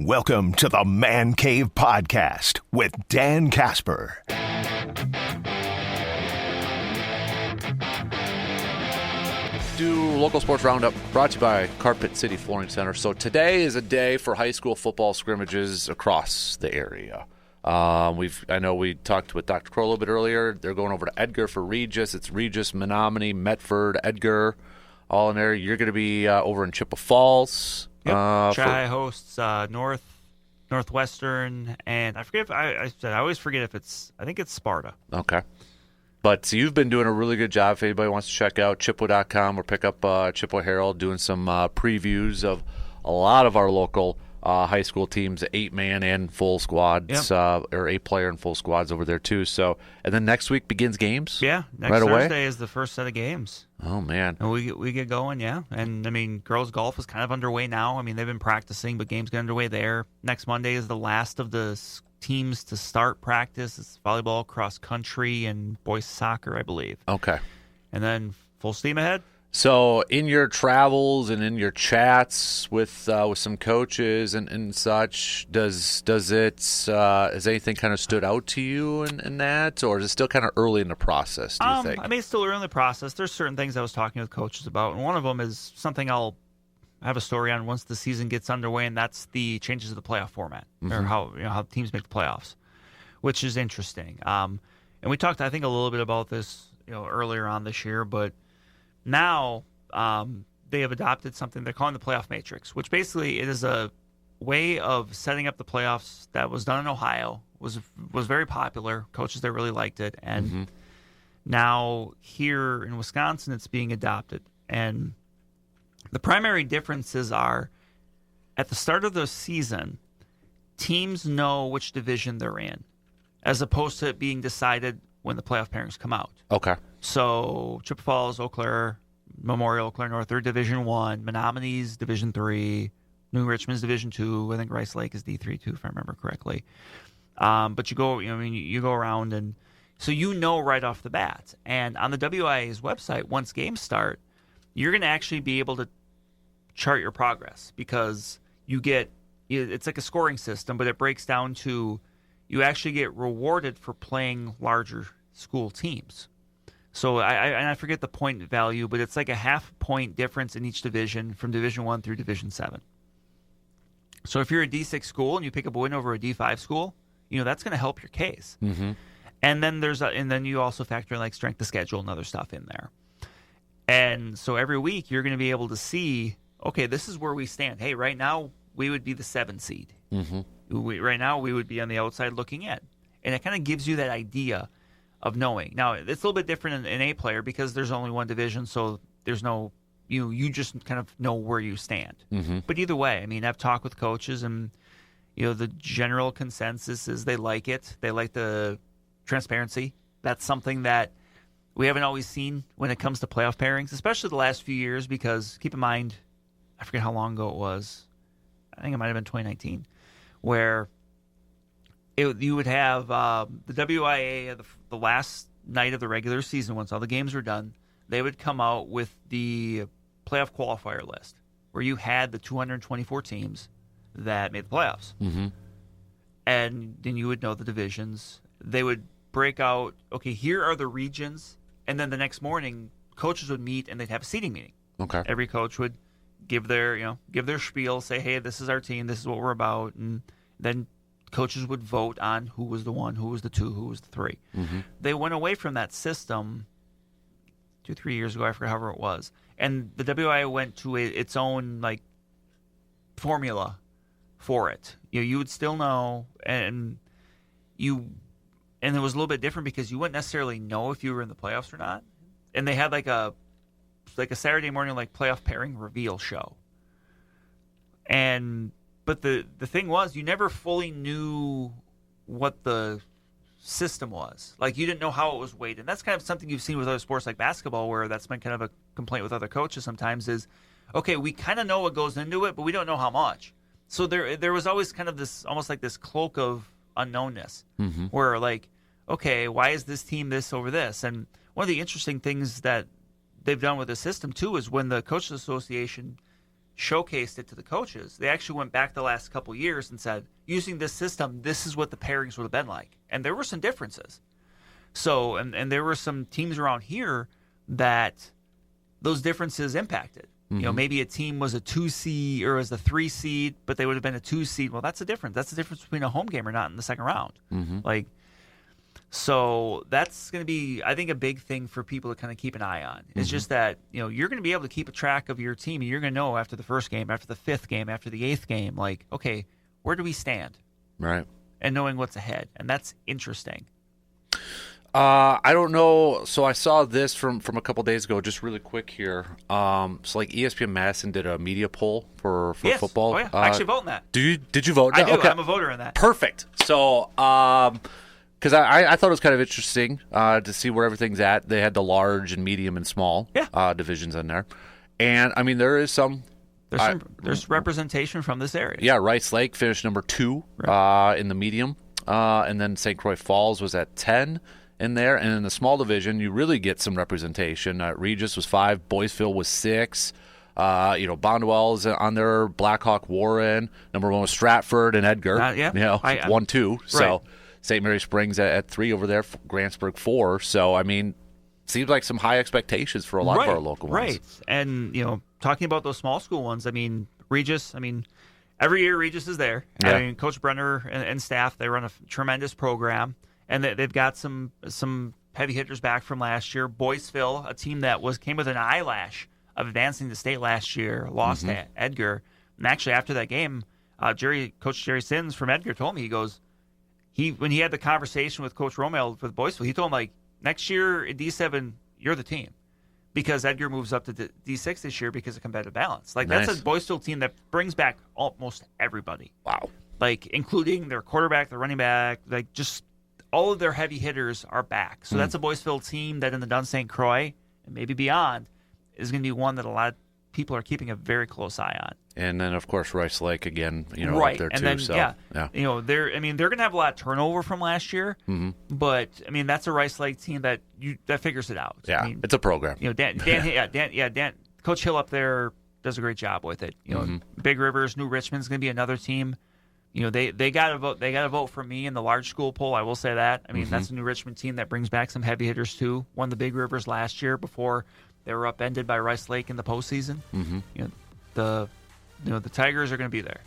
Welcome to the Man Cave Podcast with Dan Casper. Do Local Sports Roundup brought to you by Carpet City Flooring Center. So today is a day for high school football scrimmages across the area. I know we talked with Dr. Crow a little bit earlier. They're going over to Edgar for Regis. It's Regis, Menominee, Medford, Edgar, all in there. You're going to be over in Chippewa Falls. Yep. Tri hosts Northwestern, and I forget if I always forget if I think it's Sparta. Okay. But so you've been doing a really good job. If anybody wants to check out Chippewa.com or pick up Chippewa Herald, doing some previews of a lot of our local high school teams, 8-man and full squads, or 8-player and full squads over there too. So, and then next week begins games. Yeah, next right Thursday away? is the first set of games. Oh man, and we get going, yeah. And I mean, girls golf is kind of underway now. I mean, they've been practicing, but games get underway there. Next Monday is the last of the teams to start practice. It's volleyball, cross country, and boys soccer, I believe. Okay, and then full steam ahead. So in your travels and in your chats with some coaches and such, has anything kind of stood out to you in that, or is it still kind of early in the process, do you think? I mean, it's still early in the process. There's certain things I was talking with coaches about, and one of them is something I'll have a story on once the season gets underway, and that's the changes to the playoff format, or how teams make the playoffs, which is interesting. And we talked, I think, a little bit about this earlier on this year, but now they have adopted something they're calling the playoff matrix, which basically it is a way of setting up the playoffs that was done in Ohio, was very popular. Coaches there really liked it, and now here in Wisconsin it's being adopted. And the primary differences are at the start of the season, teams know which division they're in, as opposed to it being decided when the playoff pairings come out. Okay. So Chippewa Falls, Eau Claire, Memorial, Eau Claire North, they're Division I. Menominee's Division III. New Richmond's Division II. I think Rice Lake is D3 too, if I remember correctly. But you go around, and so right off the bat. And on the WIA's website, once games start, you're going to actually be able to chart your progress, because it's like a scoring system, but it breaks down to you actually get rewarded for playing larger school teams. So I forget the point value, but it's like a half-point difference in each division from Division I through Division 7. So if you're a D6 school and you pick up a win over a D5 school, that's going to help your case. Mm-hmm. And then you also factor in like strength of schedule and other stuff in there. And so every week you're going to be able to see, okay, this is where we stand. Hey, right now we would be the 7 seed. Mm-hmm. Right now we would be on the outside looking in. And it kind of gives you that idea of knowing. Now, it's a little bit different in A player because there's only one division, so there's no you just kind of know where you stand. Mm-hmm. But either way, I mean, I've talked with coaches, and the general consensus is they like it. They like the transparency. That's something that we haven't always seen when it comes to playoff pairings, especially the last few years, because keep in mind, I forget how long ago it was. I think it might have been 2019, where you would have the WIA the last night of the regular season, once all the games were done, they would come out with the playoff qualifier list, where you had the 224 teams that made the playoffs. Mm-hmm. And then you would know the divisions. They would break out, okay, here are the regions, and then the next morning, coaches would meet and they'd have a seating meeting. Okay. Every coach would give their spiel, say, hey, this is our team, this is what we're about, and then coaches would vote on who was the 1, who was the 2, who was the 3. Mm-hmm. They went away from that system 2-3 years ago, I forget however it was, and the WIA went to its own formula for it. You would still know, and it was a little bit different because you wouldn't necessarily know if you were in the playoffs or not. And they had like a Saturday morning playoff pairing reveal show. But the thing was, you never fully knew what the system was. You didn't know how it was weighted. And that's kind of something you've seen with other sports like basketball, where that's been kind of a complaint with other coaches sometimes is, okay, we kind of know what goes into it, but we don't know how much. So there was always kind of this, almost like this cloak of unknownness, mm-hmm. where okay, why is this team this over this? And one of the interesting things that they've done with the system too is when the Coaches Association showcased it to the coaches. They actually went back the last couple years and said, using this system, this is what the pairings would have been like. And there were some differences. So, and there were some teams around here that those differences impacted. You know, maybe a team was a 2 seed or was a 3 seed, but they would have been a 2 seed. Well, that's the difference. That's the difference between a home game or not in the second round. Like, so that's going to be, I think, a big thing for people to kind of keep an eye on. It's just that, you know, you're going to be able to keep a track of your team, and you're going to know after the first game, after the fifth game, after the eighth game, like, okay, where do we stand? Right. And knowing what's ahead. And that's interesting. I don't know. So I saw this from a couple days ago, just really quick here. So like ESPN Madison did a media poll for Yes. football. Oh, yeah. I actually vote in that. Did you vote? I do. Okay. I'm a voter in that. Perfect. So, because I thought it was kind of interesting to see where everything's at. They had the large and medium and small divisions in there. And, I mean, there is some. There's representation from this area. Yeah, Rice Lake finished number 2 in the medium. And then St. Croix Falls was at 10 in there. And in the small division, you really get some representation. Regis was 5. Boyceville was 6. Bondwell's on there. Blackhawk, Warren. Number 1 was Stratford and Edgar. 1-2. So St. Mary Springs at 3 over there. Grantsburg 4. So, I mean, seems like some high expectations for a lot of our local ones. Right. And, talking about those small school ones, I mean, Regis, every year Regis is there. Yeah. I mean, Coach Brenner and staff, they run a tremendous program. And they've got some heavy hitters back from last year. Boyceville, a team that came with an eyelash of advancing to state last year, lost to Edgar. And actually, after that game, Coach Jerry Sins from Edgar told me, he goes, when he had the conversation with Coach Romeo with Boyceville, he told him, like, next year in D7, you're the team. Because Edgar moves up to D6 this year because of competitive balance. Like, nice. That's a Boyceville team that brings back almost everybody. Wow. Like, including their quarterback, their running back, like, just all of their heavy hitters are back. So that's a Boyceville team that in the Dun St. Croix and maybe beyond is going to be one that a lot of people are keeping a very close eye on. And then, of course, Rice Lake again, right. up there and too. Then, so, they're going to have a lot of turnover from last year, but that's a Rice Lake team that figures it out. Yeah, it's a program. Dan, Coach Hill up there does a great job with it. Big Rivers, New Richmond's going to be another team. They got to vote. They got to vote for me in the large school poll. I will say that. That's a New Richmond team that brings back some heavy hitters too. Won the Big Rivers last year before they were upended by Rice Lake in the postseason. The Tigers are going to be there.